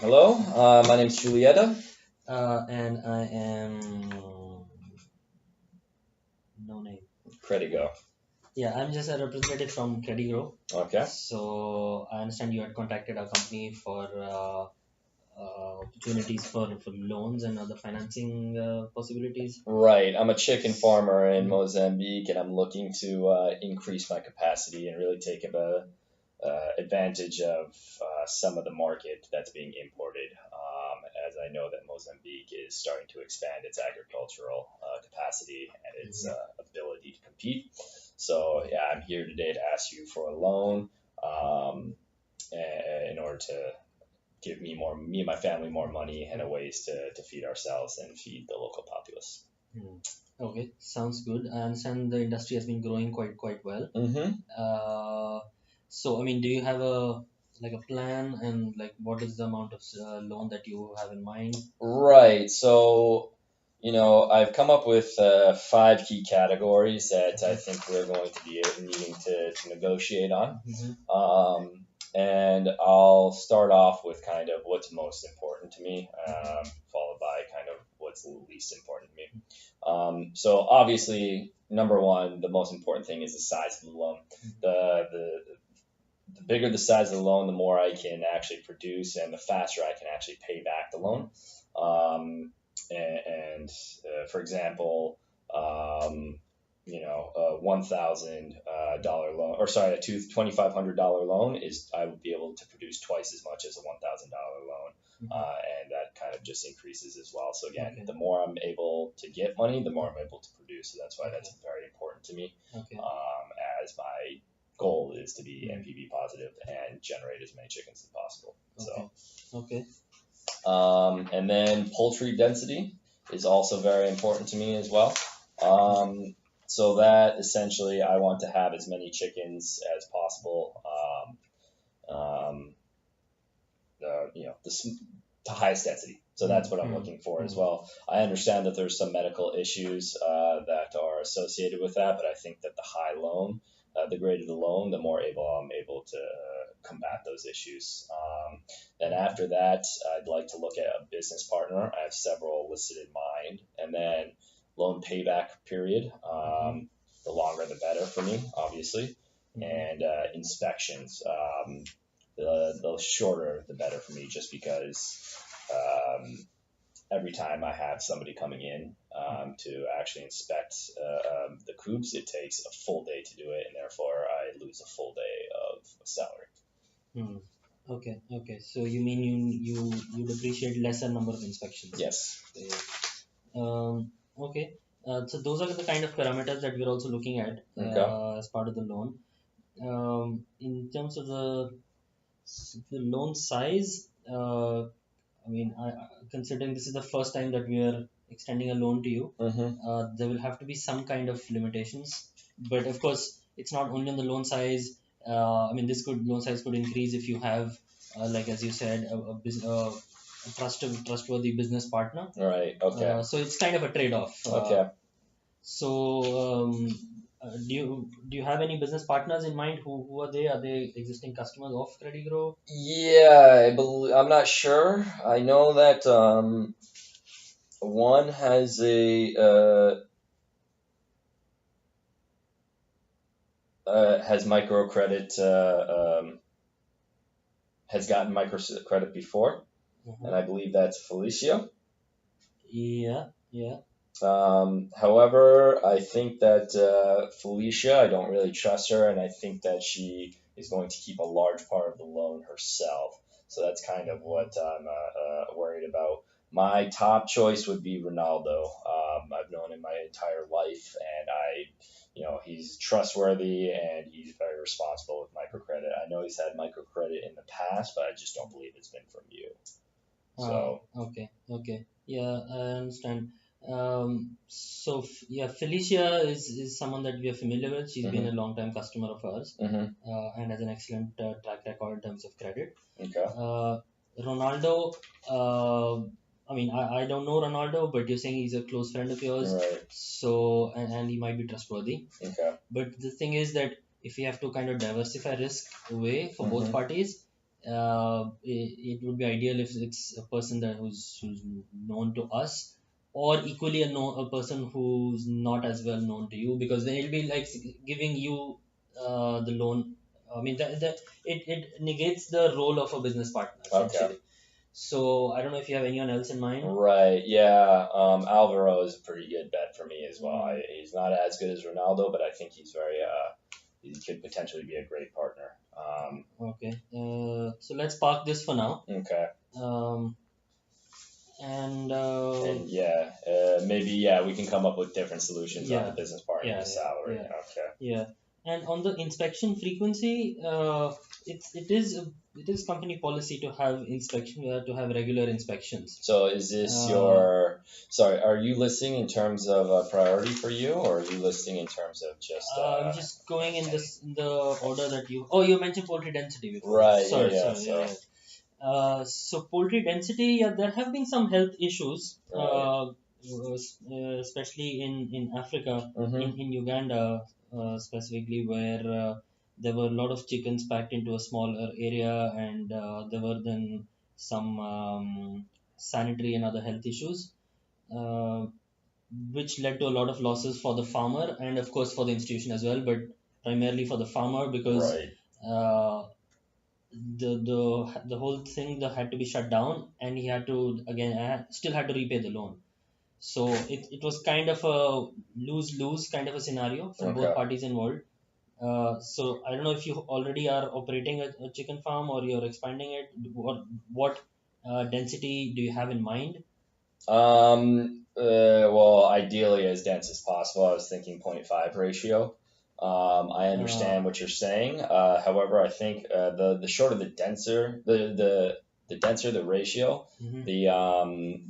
Hello, my name is Julieta. And I am no name. Credigo. Yeah, I'm just a representative from Credigrow. Okay. So I understand you had contacted our company for opportunities for loans and other financing possibilities. Right. I'm a chicken farmer in Mhm. Mozambique, and I'm looking to increase my capacity and really take advantage of some of the market that's being imported. As I know that Mozambique is starting to expand its agricultural capacity and its Mhm. ability to compete. So yeah, I'm here today to ask you for a loan in order to give me and my family more money and a ways to feed ourselves and feed the local populace. Mhm. Okay, sounds good. I understand the industry has been growing quite well. Mm-hmm. Uh, so I mean, do you have a plan, and what is the amount of loan that you have in mind? Right. So, I've come up with five key categories that I Mhm. think we're going to be needing to negotiate on. Mhm. And I'll start off with kind of what's most important to me, Mhm. followed by kind of what's least important to me. So obviously, number one, the most important thing is the size of the loan. The bigger the size of the loan, the more I can actually produce, and the faster I can actually pay back the loan. And for example, um, $1,000 loan, or sorry, a $2,500 loan is I would be able to produce twice as much as a $1,000 loan, Mhm. and that kind of just increases as well. So again, Okay. the more I'm able to get money, the more I'm able to produce. So that's why Okay. that's very important to me. Okay. As my goal is to be Mm. NPV positive and generate as many chickens as possible. Okay. So, Okay. and then poultry density is also very important to me as well. So that essentially, I want to have as many chickens as possible. Um, the highest density. So that's Mm, what I'm mm, looking for as mm. well. I understand that there's some medical issues that are associated with that, but I think that the high loan, the greater the loan, the more able I'm able to combat those issues. Then after that, I'd like to look at a business partner. I have several listed in mind, and then loan payback period. Mhm, The longer the better for me, obviously, mhm, and inspections. The shorter the better for me, just because um, every time I have somebody coming in to actually inspect the coops, it takes a full day to do it, and therefore I lose a full day of salary. mm. Okay, okay. So you mean you'd appreciate lesser number of inspections? Yes. Yeah. Okay. So those are the kind of parameters that we're also looking at Okay. as part of the loan. In terms of the loan size, considering this is the first time that we are extending a loan to you, Mm-hmm. there will have to be some kind of limitations. But of course, it's not only on the loan size. This could loan size could increase if you have, like as you said, a trustworthy business partner. All right. Okay. So it's kind of a trade-off. Okay. Do you have any business partners in mind? Who are they? Are they existing customers of Credigrow? Yeah, I'm not sure. I know that one has microcredit, has gotten microcredit before, and Uh-huh. I believe that's Felicia. Yeah, yeah. However, I think that Felicia, I don't really trust her, and I think that she is going to keep a large part of the loan herself. So that's kind of what I'm worried about. My top choice would be Ronaldo. I've known him my entire life, and he's trustworthy and he's very responsible with microcredit. I know he's had microcredit in the past, but I just don't believe it's been from you. So, Okay, okay. Yeah, I understand. Yeah, Felicia is someone that we are familiar with. She's been hmm a long time customer of ours, hmm and has an excellent track record in terms of credit. okay, Ronaldo, I don't know Ronaldo, but you're saying he's a close friend of yours, right, so and he might be trustworthy. okay. But the thing is that if we have to kind of diversify risk away for both hmm parties, it would be ideal if it's a person who's known to us, or equally a person who's not as well known to you, because they'll be like giving you the loan. I mean, it negates the role of a business partner Okay. essentially. So I don't know if you have anyone else in mind. Right. Yeah. Alvaro is a pretty good bet for me as well. Mm, He's not as good as Ronaldo, but I think he's very. He could potentially be a great partner. okay. So let's park this for now. Okay. Um, and And yeah, maybe yeah, we can come up with different solutions on the yeah, business partner, yeah, the salary. yeah. Okay. Yeah, and on the inspection frequency, it is company policy to have regular inspections. So is this Uh, your? Sorry, are you listing in terms of a priority for you, or are you listing in terms of just I'm just going in any? this in the order that you mentioned poultry density before. Right. Yeah. Sorry, Yeah. sorry, yeah, So. yeah. So poultry density, yeah, there have been some health issues, Right. especially in Africa, Mhm. in Uganda specifically, where there were a lot of chickens packed into a smaller area, and there were then some sanitary and other health issues, uh, which led to a lot of losses for the farmer and of course for the institution as well, but primarily for the farmer because Right. uh, the whole thing that had to be shut down, and he had to again still had to repay the loan. So it was kind of a lose lose kind of a scenario for both Okay. parties involved. So I don't know if you already are operating a chicken farm or you're expanding it. What density do you have in mind? Well, ideally as dense as possible. I was thinking zero point 0.5 ratio. I uh, understand what you're saying. However, I think the shorter the denser the ratio, mhm.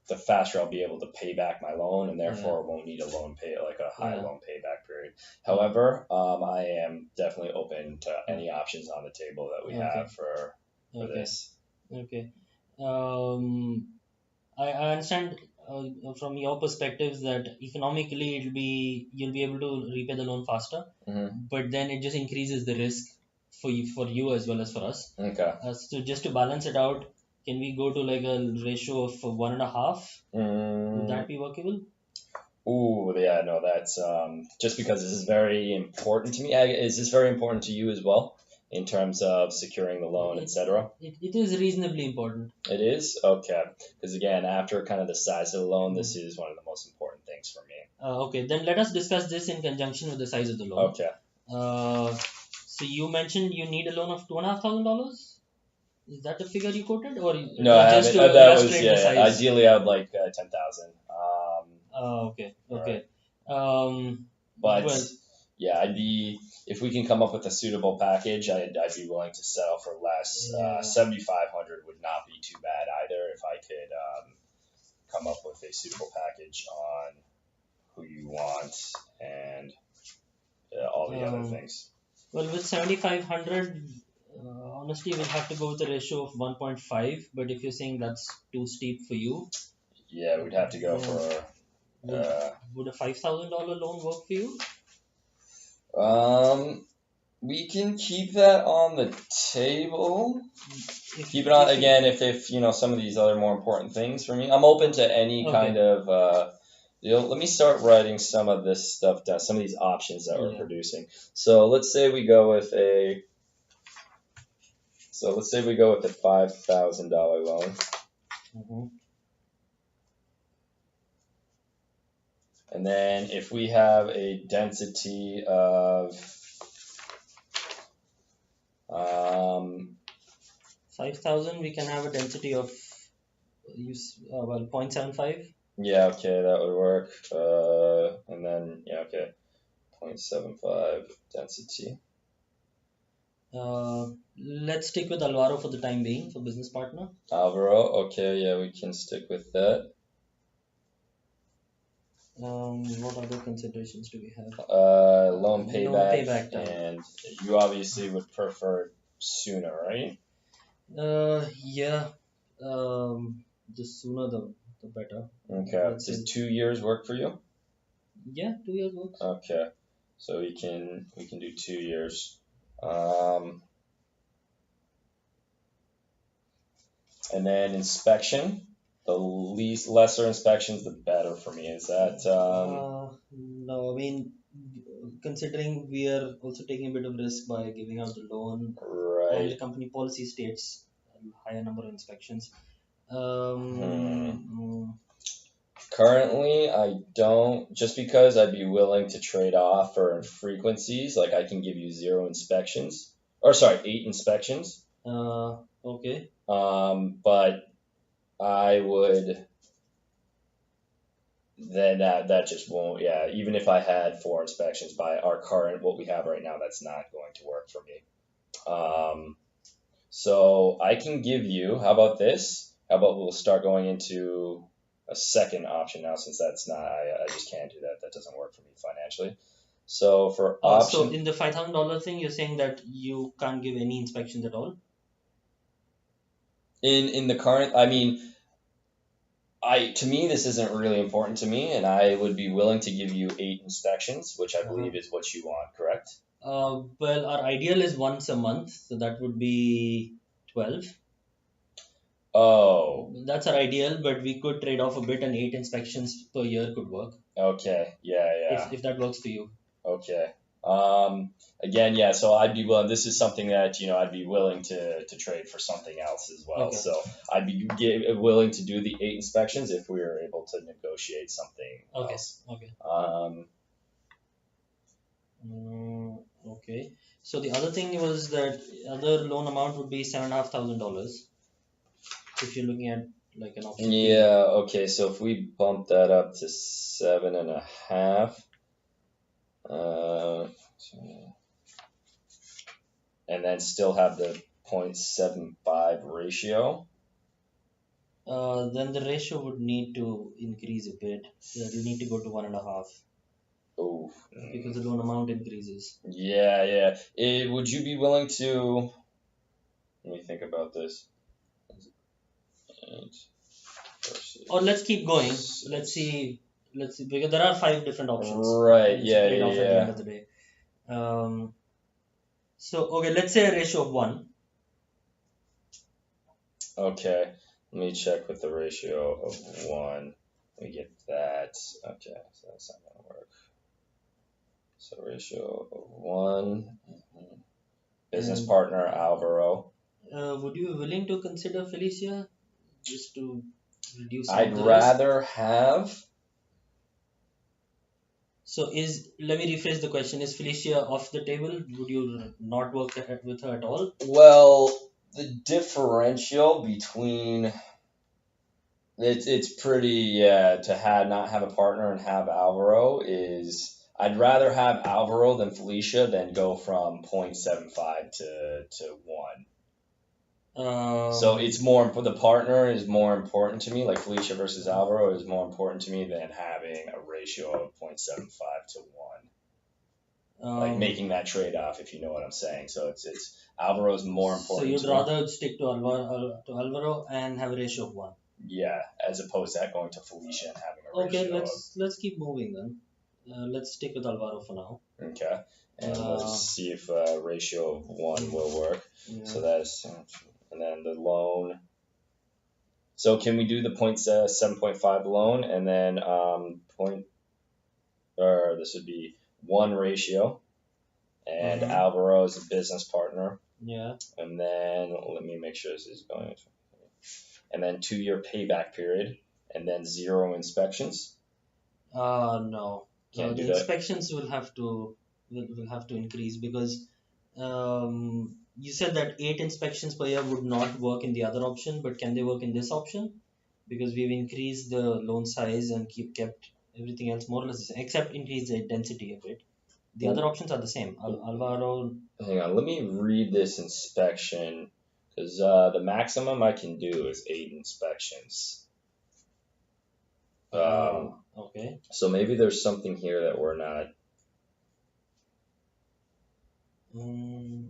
the faster I'll be able to pay back my loan, and Yeah, therefore won't need a loan pay like a high yeah, loan payback period. yeah. However, I am definitely open to Mm. any options on the table that we Okay, have for okay, this. okay. um I understand from your perspectives that economically you'll be able to repay the loan faster, Hmm. but then it just increases the risk for you as well as for us. Okay. So just to balance it out, can we go to like a ratio of 1.5? Would Mm, that be workable? ooh, yeah, no, that's just because this is very important to me. Is this very important to you as well in terms of securing the loan, It, etc.? it is reasonably important. It is okay, because again, after kind of the size of the loan, Mm. this is one of the most important things for me. Okay, then let us discuss this in conjunction with the size of the loan. Okay. Uh, so you mentioned you need a loan of $2,500. Is that the figure you quoted, or it No, I was just haven't. to That was illustrate the yeah. size? Ideally, I would like 10,000. Okay, Right. okay. Um, But well, yeah, I'd be if we can come up with a suitable package, I'd be willing to settle for less. yeah. 7,500 would not be too bad either if I could come up with a suitable package on who you want and all the other Um, things. well, with 7,500, honestly, we'll have to go with a ratio of 1.5. But if you're saying that's too steep for you, Yeah, we'd have to go uh, for. would would a $5,000 loan work for you? Um, we can keep that on the table. Keep it on If you again if some of these other more important things for me. I'm open to any kind okay, of let me start writing some of this stuff down, some of these options that we're yeah. producing. So let's say we go with a $5,000 loan, Hmm. and then if we have a density of 5,000, we can have a density of well 0.75. yeah, okay, that would work. And then yeah, okay, 0.75 density. Let's stick with Alvaro for the time being for business partner. Alvaro, okay, yeah, we can stick with that. What other considerations do we have? Loan Loan payback, payback time. and you obviously would prefer sooner, right? Yeah. The sooner the better. Okay. Let's say, Does 2 years work for you? yeah, 2 years works. Okay. So we can do 2 years. Um, And then inspection, the least lesser inspections, the better for me. Is that No, I mean, considering we are also taking a bit of risk by giving out the loan, and the right? company policy states a higher number of inspections. Hmm. Um, Currently, I don't, just because I'd be willing to trade off for frequencies, like I can give you zero inspections, or sorry, eight inspections. okay. But I would, then that just won't, yeah, even if I had four inspections by our current, what we have right now, that's not going to work for me. Um, so I can give you, how about this? How about we'll start going into a second option now, since that's not, I just can't do that. That doesn't work for me financially. So for So option, in the $5,000 thing, you're saying that you can't give any inspections at all? in the current, I mean, to me, this isn't really important to me, and I would be willing to give you eight inspections, which I Uh-huh. believe is what you want, correct? Well, our ideal is once a month, so that would be 12. Oh, That's our ideal, but we could trade off a bit, and 8 inspections per year could work okay, yeah, yeah. if that works for you. Okay. Again, yeah, so I'd be willing, this is something that, I'd be willing to trade for something else as well. Okay. So I'd be willing to do the eight inspections if we were able to negotiate something Okay. else. Okay. Um, Okay. So the other thing was that other loan amount would be $7,500 if you're looking at like an option B. yeah, okay, so if we bump that up to 7.5, uh, and then still have the 0.75 ratio. Then the ratio would need to increase a bit. It'll need to go to 1.5 Oh, because the loan amount increases. yeah, yeah. Would you be willing to? Let me think about this. Eight Or let's versus keep going. Let's six. see. Let's see because there are five different options, Right. and it's a Yeah. trade-off Yeah. at the end Yeah. of the day. Um, so okay, let's say a ratio of 1. Okay. Let me check with the ratio of one. Let me get that. Okay. So that's not gonna work. So ratio of one. Business And partner Alvaro. would you be willing to consider Felicia just to reduce some I'd of the risk? rather have. So let me rephrase the question: is Felicia off the table? Would you not work with her at all? Well, the differential between it's pretty, yeah, to have not have a partner and have Alvaro is, I'd rather have Alvaro than Felicia than go from 0.75 to 1. So Um, it's more, the partner is more important to me, like Felicia versus Alvaro is more important to me than having a ratio of 0.75 to 1. Like um, making that trade off, if you know what I'm saying. So it's Alvaro's more so important you'd to me. rather stick to Alvaro and have a ratio of 1. Yeah, as opposed to that going to Felicia and having a Okay, ratio of, let's keep moving then. Let's stick with Alvaro for now. okay, and we'll Uh, just see if ratio of one will work. yeah. So that's, and then the loan. So can we do the 7.5 loan and then or this would be one ratio and Mm-hmm. Alvaro is a business partner, Yeah. and then let me make sure this is going, and then 2-year payback period, and then zero inspections. No. Can't The do that. inspections will have to increase because you said that 8 inspections per year would not work in the other option, but can they work in this option? Because we've increased the loan size and kept everything else more or less the same, except increase the density a bit. The other options are the same. Alvaro. Hang on, let me read this inspection, because the maximum I can do is 8 inspections. Okay. So maybe there's something here that we're not. Mm,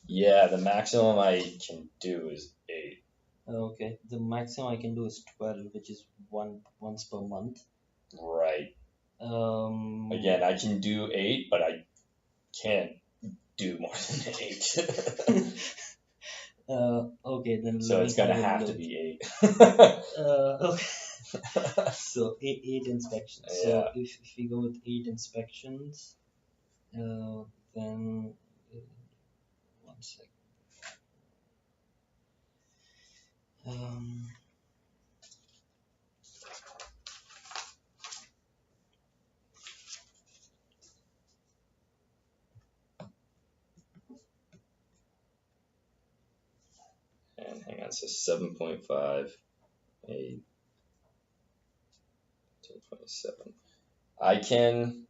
Yeah, the maximum I can do is 8. okay. The maximum I can do is 12, which is once per month. Right. Again, I can do 8, but I can't do more than 8. Okay, then So let it's me gonna have a have to look. be 8. Okay. So eight inspections. Yeah. So if we go with 8 inspections, then 1 second. Um, And hang on, so 7.5, 8, 2.7. I can.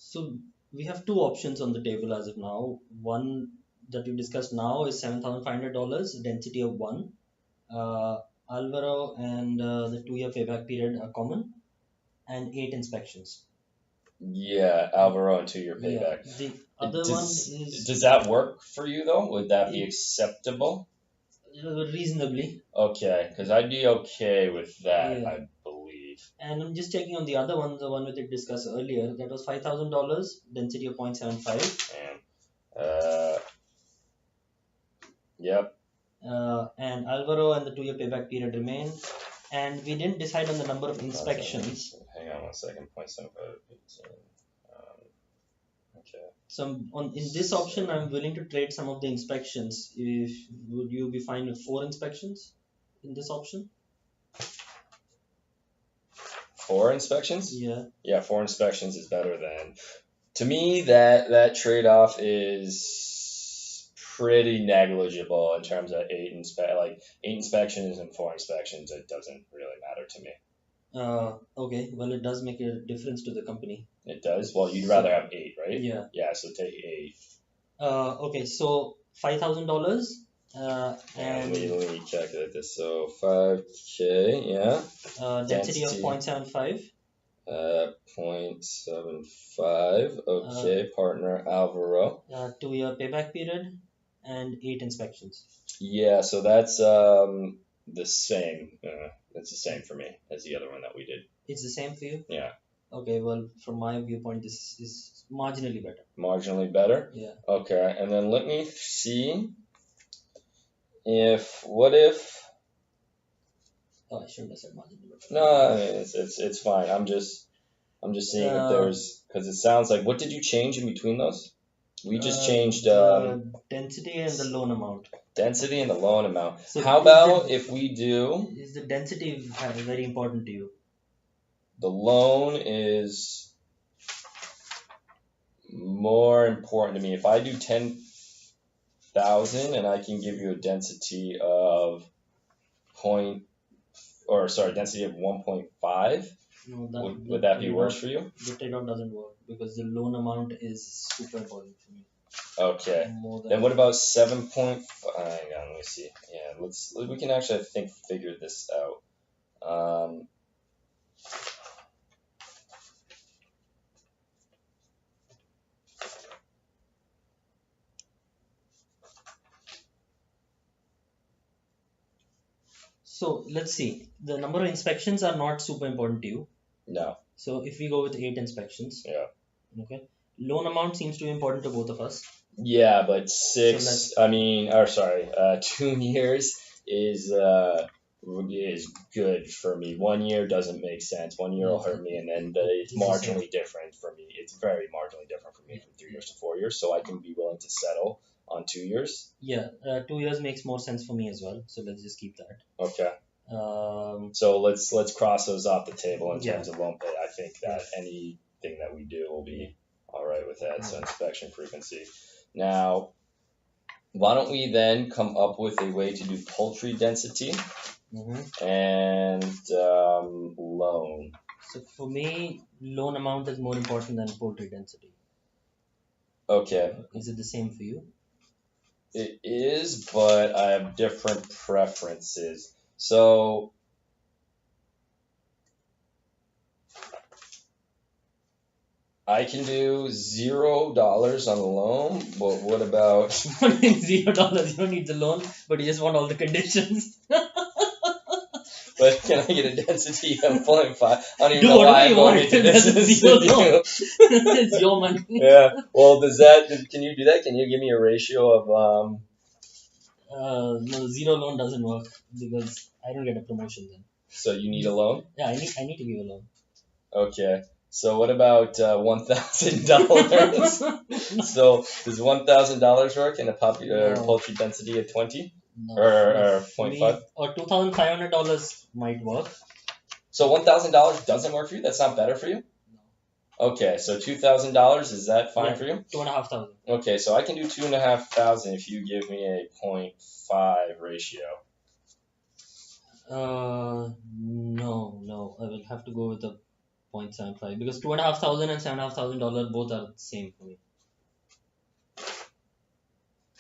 so we have two options on the table as of now. One that we discussed now is $7,500, density of 1. Uh, Alvaro and the 2-year payback period are common, and 8 inspections. Yeah, Alvaro and 2-year Yeah, payback. the other one is Does that work for you though? Would that be it, acceptable? reasonably. Okay, because I'd be okay with that, Yeah. I believe. And I'm just checking on the other one, the one we did discuss earlier. That was $5,000, density of 0.75. And yep. And Alvaro and the 2-year payback period remain. And we didn't decide on the number of inspections. Hang on 1 second. 0.75. 18. Okay. So in this option, I'm willing to trade some of the inspections. If would you be fine with 4 inspections in this option? 4 inspections? Yeah. Yeah, 4 inspections is better than. To me, that trade-off is pretty negligible in terms of 8 inspections and 4 inspections. It doesn't really matter to me. Okay. Well, it does make a difference to the company. It does. Well, you'd rather have 8, right? Yeah. Yeah. So take 8. Okay. So $5,000. And And let me calculate this. So 5K, yeah. Density of 0.75. 0.75. Okay, partner Alvaro. 2-year payback period, and 8 inspections. Yeah, so that's the same. It's the same for me as the other one that we did. It's the same for you? Yeah. Okay, well, from my viewpoint, this is marginally better. Marginally better? Yeah. Okay, and then let me see what if. Oh, I shouldn't have said marginally better. No, it's fine. I'm just seeing if there's, because it sounds like, what did you change in between those? We just changed the density and the loan amount. Density and the loan amount. So how about if we do? Is the density very important to you? The loan is more important to me. If I do 10,000 and I can give you a density of density of 1.5, no, would that be worse for you? The trade-off doesn't work because the loan amount is super important for me. Okay. Then what about 7.5? Hang on, let me see. Yeah, we can actually, I think, figure this out. So let's see. The number of inspections are not super important to you. No. So if we go with 8 inspections. Yeah. Okay. Loan amount seems to be important to both of us. Yeah, but 2 years is good for me. 1 year doesn't make sense. 1 year will hurt me, and then it's marginally different for me. It's very marginally different for me from 3 years to 4 years. So I can be willing to settle on 2 years. Yeah, 2 years makes more sense for me as well. So let's just keep that. Okay. So let's cross those off the table in terms of loan pay. I think that anything that we do will be all right with that. So inspection frequency. Now, why don't we then come up with a way to do poultry density and loan? So for me, loan amount is more important than poultry density. Okay. Is it the same for you? It is, but I have different preferences. So I can do $0 on the loan, but what about $0? You don't need the loan, but you just want all the conditions. but can I get a density of 0.5? I don't even Do know why whatever I'm you going want. into That's business zero with you. loan. It's your money. Yeah. Well, can you do that? Can you give me a ratio of No, zero loan doesn't work because I don't get a promotion then. so you need a loan? Yeah, I need to give a loan. Okay. So what about $1,000? So does $1,000 work in a No. poultry density of 20 No, or for 0.5? me, or $2,500 might work. So $1,000 doesn't work for you? That's not better for you? Okay, so $2,000, is that fine Yeah, for you? 2,500. Okay, so I can do 2,500 if you give me a 0.5 ratio. No, I will have to go with a 0.75 because $2,500 and $7,500 both are the same for me.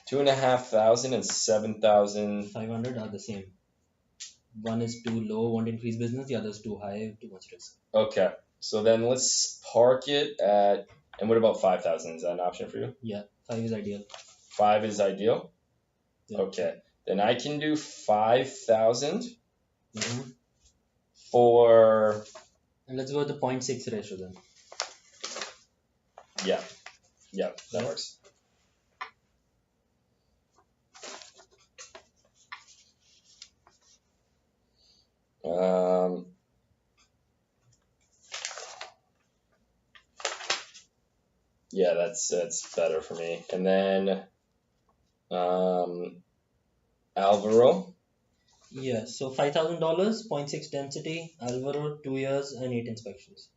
2,500 and 7,000. 500 are the same. One is too low, won't increase business. The other is too high, too much risk. Okay, so then let's park it at. And what about 5,000? Is that an option for you? Yeah, 5 is ideal. 5 is ideal. Yeah. Okay, then I can do 5,000 Mm-hmm. for. And let's go with the 0.6 ratio then. Yeah, that works. Yeah, that's better for me. And then Alvaro. Yeah, so $5,000, 0.6 density, Alvaro, 2 years and 8 inspections.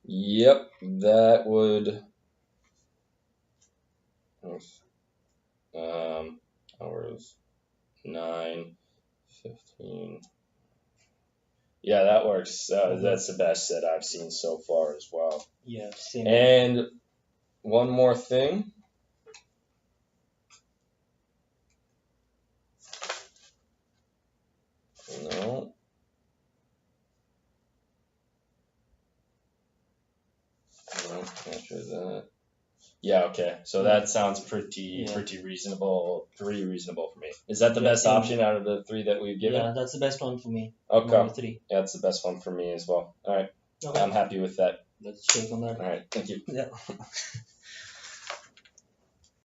Yep, that would. Hours 9, 15. Yeah, that works. That's the best that I've seen so far as well. Yeah, same. And one more thing. No. No, after that. Yeah, okay. So that sounds pretty reasonable. Pretty reasonable for me. Is that the best option out of the 3 that we've given? Yeah, that's the best one for me. Okay. Number 3. Yeah, that's the best one for me as well. All right. Okay. I'm happy with that. Let's shake on that. All right. Thank you. Yeah.